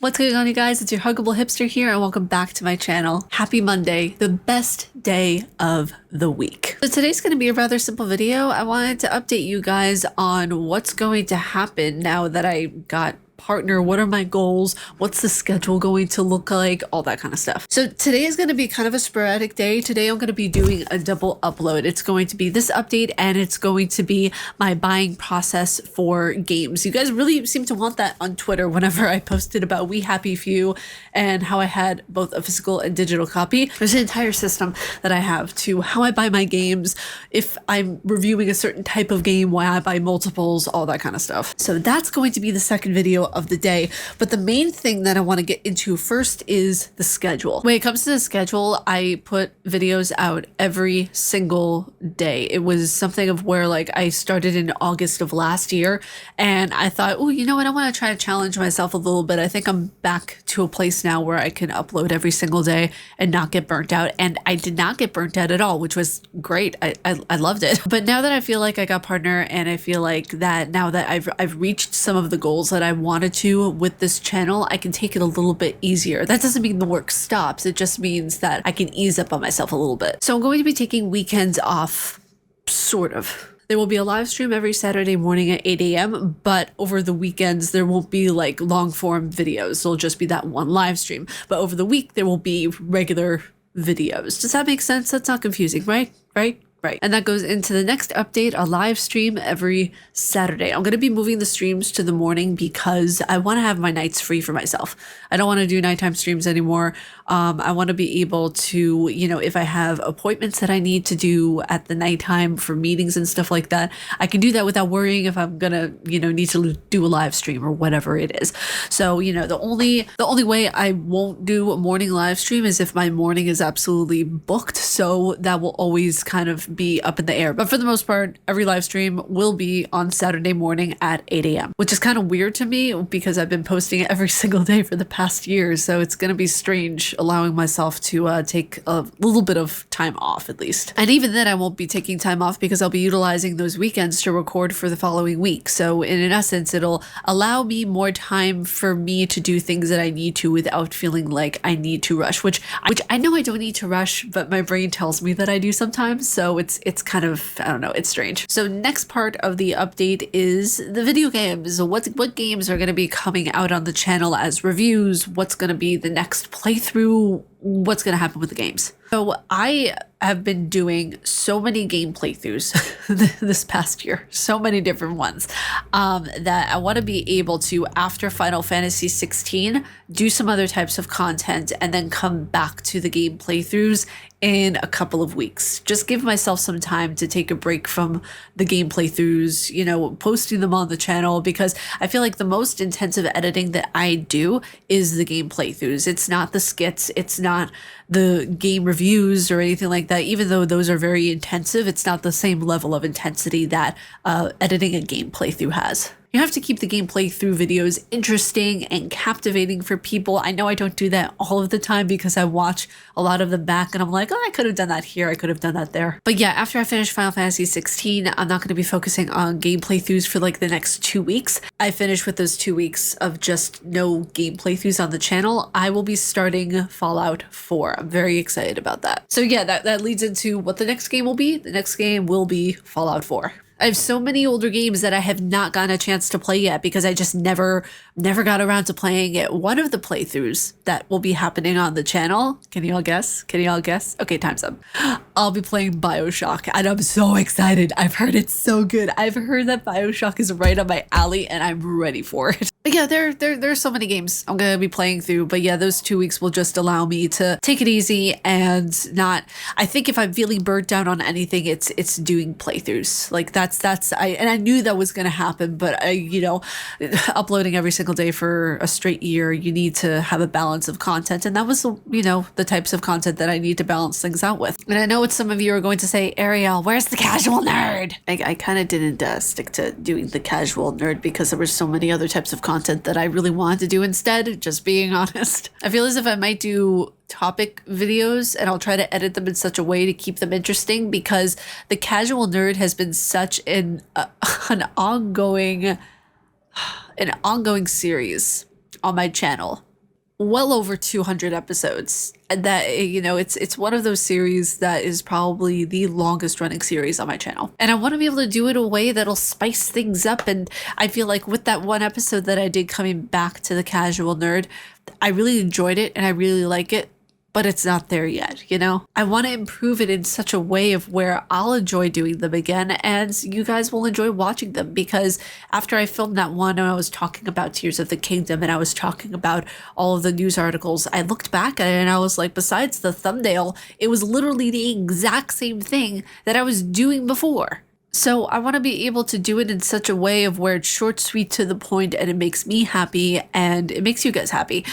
What's going on, you guys? It's your Huggable Hipster here, and welcome back to my channel. Happy Monday, the best day of the week. So today's going to be a rather simple video. I wanted to update you guys on what's going to happen now that I got partner. What are my goals? What's the schedule going to look like? All that kind of stuff. So today is going to be kind of a sporadic day. Today I'm going to be doing a double upload. It's going to be this update and it's going to be my buying process for games. You guys really seem to want that on Twitter whenever I posted about We Happy Few and how I had both a physical and digital copy. There's an entire system that I have to how I buy my games, if I'm reviewing a certain type of game, why I buy multiples, all that kind of stuff. So that's going to be the second video of the day. But the main thing that I want to get into first is the schedule. When it comes to the schedule, I put videos out every single day. It was something of where like I started in August of last year and I thought, oh, you know what? I want to try to challenge myself a little bit. I think I'm back to a place now where I can upload every single day and not get burnt out. And I did not get burnt out at all, which was great. I loved it. But now that I feel like I got partner and I feel like that now that I've reached some of the goals that I wanted to with this channel, I can take it a little bit easier. That doesn't mean the work stops. It just means that I can ease up on myself a little bit. So I'm going to be taking weekends off, sort of. There will be a live stream every Saturday morning at 8 a.m. But over the weekends, there won't be like long form videos. It'll just be that one live stream. But over the week, there will be regular videos. Does that make sense? That's not confusing, right? Right? And that goes into the next update, a live stream every Saturday. I'm going to be moving the streams to the morning because I want to have my nights free for myself. I don't want to do nighttime streams anymore. I want to be able to, you know, if I have appointments that I need to do at the nighttime for meetings and stuff like that, I can do that without worrying if I'm going to, you know, need to do a live stream or whatever it is. So, you know, the only way I won't do a morning live stream is if my morning is absolutely booked. So that will always kind of be up in the air. But for the most part, every live stream will be on Saturday morning at 8 a.m., which is kind of weird to me because I've been posting it every single day for the past year. So it's going to be strange allowing myself to take a little bit of time off at least. And even then I won't be taking time off because I'll be utilizing those weekends to record for the following week. So in essence, it'll allow me more time for me to do things that I need to without feeling like I need to rush, which I know I don't need to rush, but my brain tells me that I do sometimes. So it's kind of, I don't know, it's strange. So next part of the update is the video games. What games are going to be coming out on the channel as reviews? What's going to be the next playthrough? What's going to happen with the games? So I have been doing so many game playthroughs this past year, so many different ones, that I want to be able to, after Final Fantasy 16, do some other types of content and then come back to the game playthroughs in a couple of weeks. Just give myself some time to take a break from the game playthroughs, you know, posting them on the channel, because I feel like the most intensive editing that I do is the game playthroughs. It's not the skits, it's not the game reviews or anything like that. Even though those are very intensive, it's not the same level of intensity that editing a game playthrough has. You have to keep the game playthrough videos interesting and captivating for people. I know I don't do that all of the time because I watch a lot of them back and I'm like, oh, I could have done that here, I could have done that there. But yeah, after I finish Final Fantasy 16, I'm not going to be focusing on game playthroughs for like the next 2 weeks. I finish with those 2 weeks of just no game playthroughs on the channel. I will be starting Fallout 4. I'm very excited about that. So yeah, that leads into what the next game will be. The next game will be Fallout 4. I have so many older games that I have not gotten a chance to play yet because I just never got around to playing it. One of the playthroughs that will be happening on the channel, can you all guess? Can you all guess? Okay, time's up. I'll be playing BioShock and I'm so excited. I've heard it's so good. I've heard that BioShock is right on my alley and I'm ready for it. But yeah, there's so many games I'm going to be playing through. But yeah, those 2 weeks will just allow me to take it easy and not, I think if I'm feeling burnt out on anything, it's doing playthroughs. Like I knew that was going to happen, but you know, uploading every single day for a straight year, you need to have a balance of content. And that was, you know, the types of content that I need to balance things out with. And I know what some of you are going to say, Ariel, where's the casual nerd? I kind of didn't stick to doing the casual nerd because there were so many other types of content that I really wanted to do instead, just being honest. I feel as if I might do topic videos and I'll try to edit them in such a way to keep them interesting, because the casual nerd has been such an ongoing series on my channel well over 200 episodes. And that, you know, it's one of those series that is probably the longest running series on my channel. And I want to be able to do it in a way that'll spice things up. And I feel like with that one episode that I did coming back to the casual nerd, I really enjoyed it and I really like it. But it's not there yet, you know? I want to improve it in such a way of where I'll enjoy doing them again and you guys will enjoy watching them, because after I filmed that one and I was talking about Tears of the Kingdom and I was talking about all of the news articles, I looked back at it and I was like, besides the thumbnail, it was literally the exact same thing that I was doing before. So I want to be able to do it in such a way of where it's short, sweet, to the point, and it makes me happy and it makes you guys happy.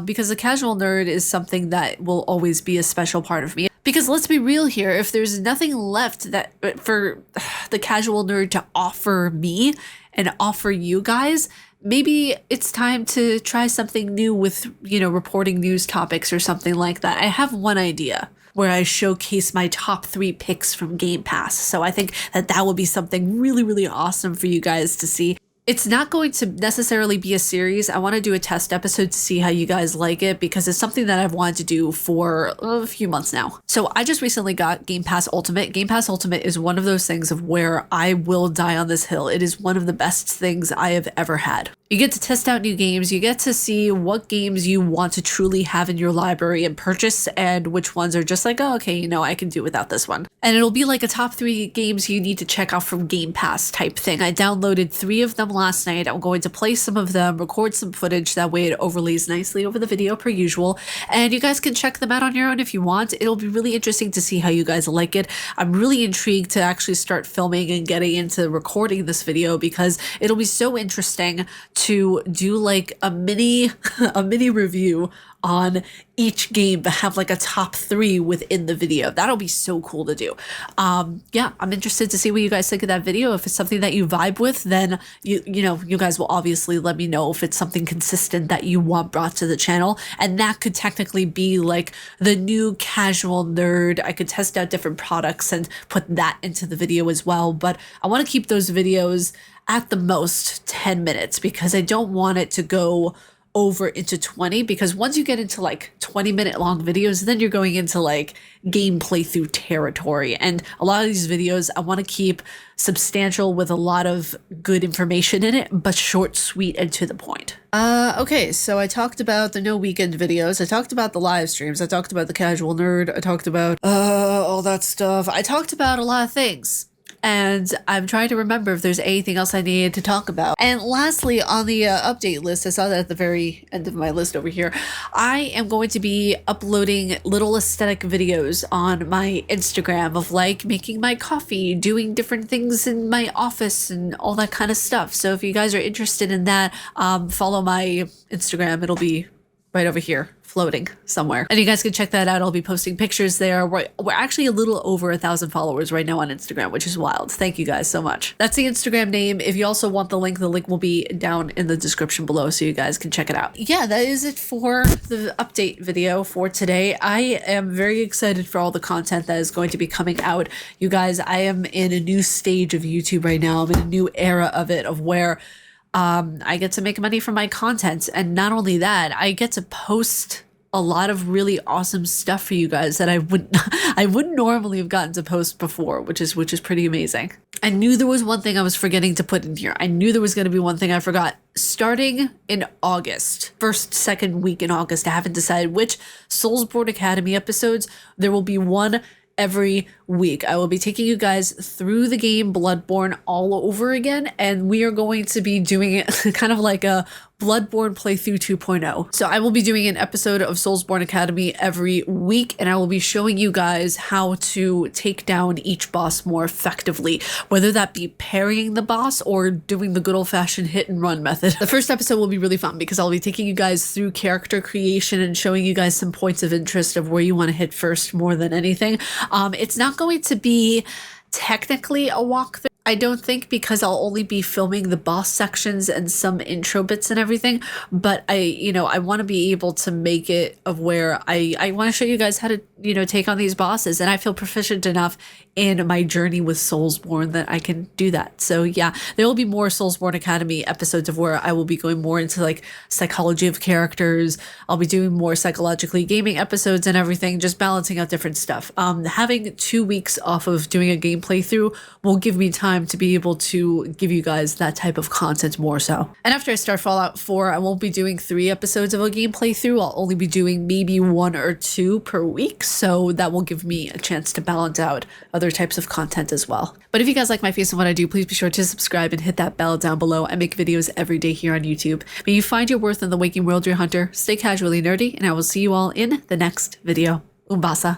Because the casual nerd is something that will always be a special part of me. Because let's be real here, if there's nothing left that for the casual nerd to offer me and offer you guys, maybe it's time to try something new with, you know, reporting news topics or something like that. I have one idea where I showcase my top 3 picks from Game Pass. So I think that that will be something really, really awesome for you guys to see. It's not going to necessarily be a series. I want to do a test episode to see how you guys like it, because it's something that I've wanted to do for a few months now. So I just recently got Game Pass Ultimate. Game Pass Ultimate is one of those things of where I will die on this hill. It is one of the best things I have ever had. You get to test out new games. You get to see what games you want to truly have in your library and purchase, and which ones are just like, oh, okay, you know, I can do without this one. And it'll be like a top 3 games you need to check out from Game Pass type thing. I downloaded 3 of them last night. I'm going to play some of them, record some footage. That way it overlays nicely over the video per usual. And you guys can check them out on your own if you want. It'll be really interesting to see how you guys like it. I'm really intrigued to actually start filming and getting into recording this video, because it'll be so interesting to do like a mini review on each game, but have like a top 3 within the video. That'll be so cool to do. Yeah, I'm interested to see what you guys think of that video. If it's something that you vibe with, then you know, you guys will obviously let me know if it's something consistent that you want brought to the channel. And that could technically be like the new casual nerd. I could test out different products and put that into the video as well. But I want to keep those videos at the most 10 minutes, because I don't want it to go over into 20, because once you get into like 20-minute long videos, then you're going into like game playthrough territory. And a lot of these videos I want to keep substantial with a lot of good information in it, but short, sweet, and to the point. Okay, so I talked about the no weekend videos. I talked about the live streams. I talked about the casual nerd. I talked about all that stuff. I talked about a lot of things. And I'm trying to remember if there's anything else I needed to talk about. And lastly, on the update list, I saw that at the very end of my list over here, I am going to be uploading little aesthetic videos on my Instagram of like making my coffee, doing different things in my office and all that kind of stuff. So if you guys are interested in that, follow my Instagram. It'll be right over here, floating somewhere. And you guys can check that out. I'll be posting pictures there. We're actually a little over 1,000 followers right now on Instagram, which is wild. Thank you guys so much. That's the Instagram name. If you also want the link will be down in the description below so you guys can check it out. Yeah, that is it for the update video for today. I am very excited for all the content that is going to be coming out. You guys, I am in a new stage of YouTube right now. I'm in a new era of it, of where I get to make money from my content. And not only that, I get to post a lot of really awesome stuff for you guys that I wouldn't normally have gotten to post before, which is pretty amazing. I knew there was one thing I was forgetting to put in here. I knew there was going to be one thing I forgot. Starting in August, second week in August, I haven't decided which Soulsborne Academy episodes. There will be one every week. I will be taking you guys through the game Bloodborne all over again, and we are going to be doing it kind of like a Bloodborne playthrough 2.0. So I will be doing an episode of Soulsborne Academy every week, and I will be showing you guys how to take down each boss more effectively, whether that be parrying the boss or doing the good old-fashioned hit and run method. The first episode will be really fun because I'll be taking you guys through character creation and showing you guys some points of interest of where you want to hit first more than anything. It's not going to be technically a walkthrough. I don't think, because I'll only be filming the boss sections and some intro bits and everything, but I want to be able to make it of where I want to show you guys how to, take on these bosses, and I feel proficient enough in my journey with Soulsborne that I can do that. So yeah, there will be more Soulsborne Academy episodes of where I will be going more into like psychology of characters. I'll be doing more psychologically gaming episodes and everything, just balancing out different stuff. Having 2 weeks off of doing a game playthrough will give me time to be able to give you guys that type of content more so. And after I start Fallout 4, I won't be doing 3 episodes of a game playthrough. I'll only be doing maybe 1 or 2 per week, so that will give me a chance to balance out other types of content as well. But if you guys like my face and what I do, please be sure to subscribe and hit that bell down below. I make videos every day here on YouTube. May you find your worth in the waking world, your hunter. Stay casually nerdy, and I will see you all in the next video. Umbasa.